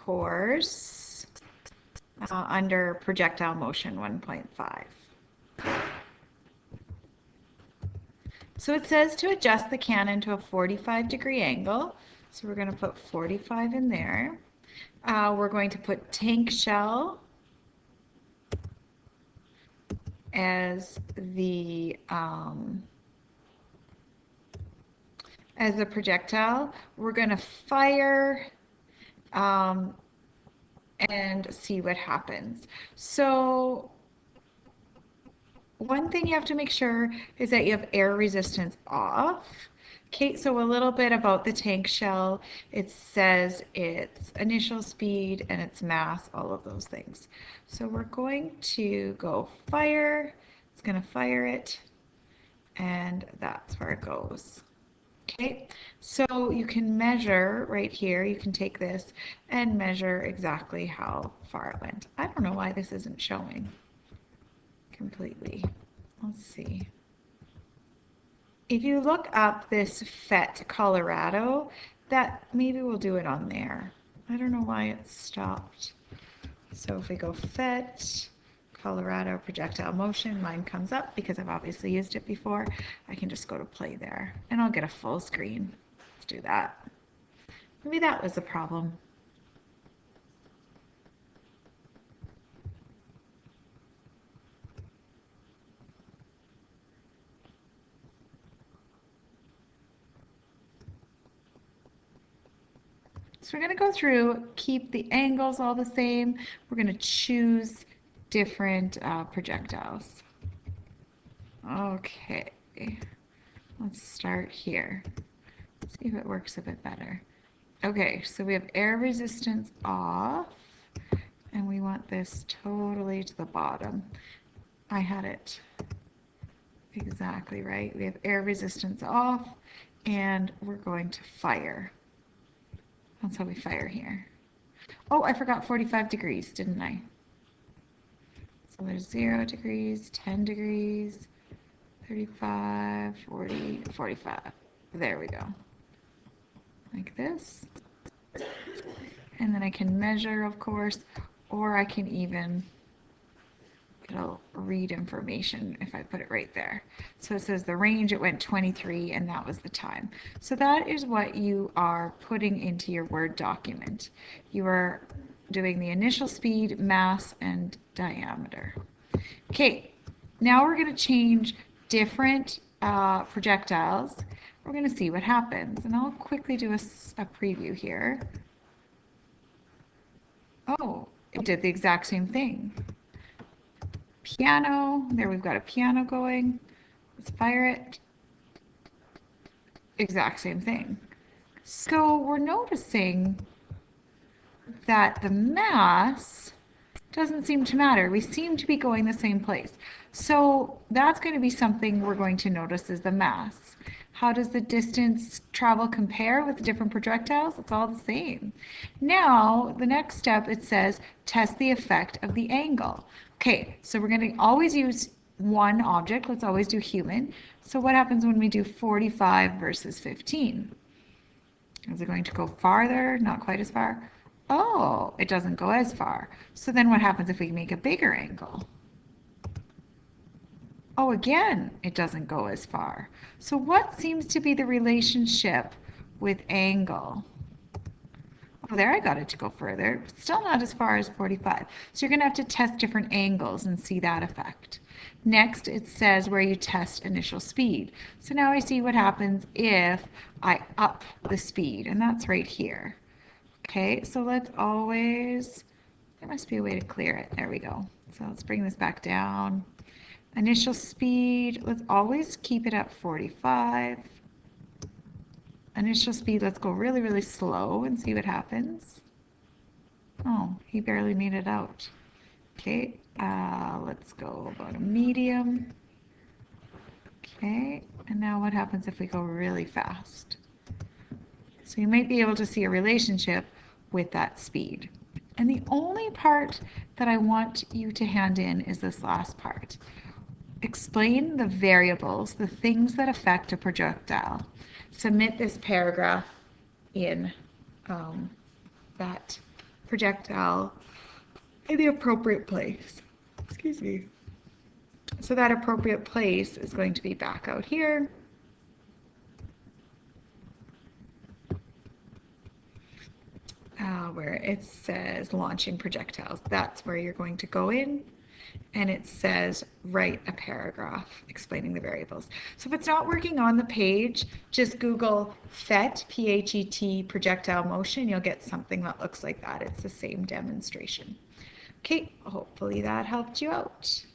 course, under projectile motion 1.5. So it says to adjust the cannon to a 45-degree angle. So we're going to put 45 in there. We're going to put tank shell as the projectile. We're going to fire and see what happens. So one thing you have to make sure is that you have air resistance off. Okay, so a little bit about the tank shell. It says its initial speed and its mass, all of those things. So we're going to go fire. It's going to fire it, and that's where it goes. Okay, so you can measure right here. You can take this and measure exactly how far it went. I don't know why this isn't showing completely. Let's see. If you look up this FET Colorado, that maybe we'll do it on there. I don't know why it stopped. So if we go FET Colorado projectile motion, mine comes up because I've obviously used it before. I can just go to play there and I'll get a full screen. Let's do that. Maybe that was the problem. So we're going to go through, keep the angles all the same. We're going to choose different projectiles. Okay, let's start here. Let's see if it works a bit better. Okay, so we have air resistance off, and we want this totally to the bottom. I had it exactly right. We have air resistance off, and we're going to fire. That's how we fire here. Oh, I forgot 45 degrees, didn't I? So there's 0 degrees, 10 degrees, 35, 40, 45. There we go. Like this. And then I can measure, of course, or I can even, it'll read information if I put it right there. So it says the range, it went 23, and that was the time. So that is what you are putting into your Word document. You are doing the initial speed, mass, and diameter. Okay, now we're going to change different projectiles. We're going to see what happens, and I'll quickly do a preview here. Oh, it did the exact same thing. Piano, there we've got a piano going. Let's fire it. Exact same thing. So we're noticing that the mass doesn't seem to matter. We seem to be going the same place. So that's going to be something we're going to notice is the mass. How does the distance travel compare with different projectiles? It's all the same. Now, the next step, it says, test the effect of the angle. Okay, so we're going to always use one object. Let's always do human. So what happens when we do 45 versus 15? Is it going to go farther? Not quite as far? Oh, it doesn't go as far. So then what happens if we make a bigger angle? Oh, again, it doesn't go as far. So what seems to be the relationship with angle? Oh, there I got it to go further. Still not as far as 45. So you're going to have to test different angles and see that effect. Next, it says where you test initial speed. So now I see what happens if I up the speed, and that's right here. Okay, so let's always, there must be a way to clear it. There we go. So let's bring this back down. Initial speed, let's always keep it at 45. Initial speed, let's go really, really slow and see what happens. Oh, he barely made it out. Okay, let's go about a medium. Okay, and now what happens if we go really fast? So you might be able to see a relationship with that speed. And the only part that I want you to hand in is this last part. Explain the variables, the things that affect a projectile. Submit this paragraph in that projectile in the appropriate place. Excuse me. So that appropriate place is going to be back out here. Where it says launching projectiles. That's where you're going to go in. And it says write a paragraph explaining the variables. So if it's not working on the page, just Google PHET, P-H-E-T, projectile motion. You'll get something that looks like that. It's the same demonstration. Okay, hopefully that helped you out.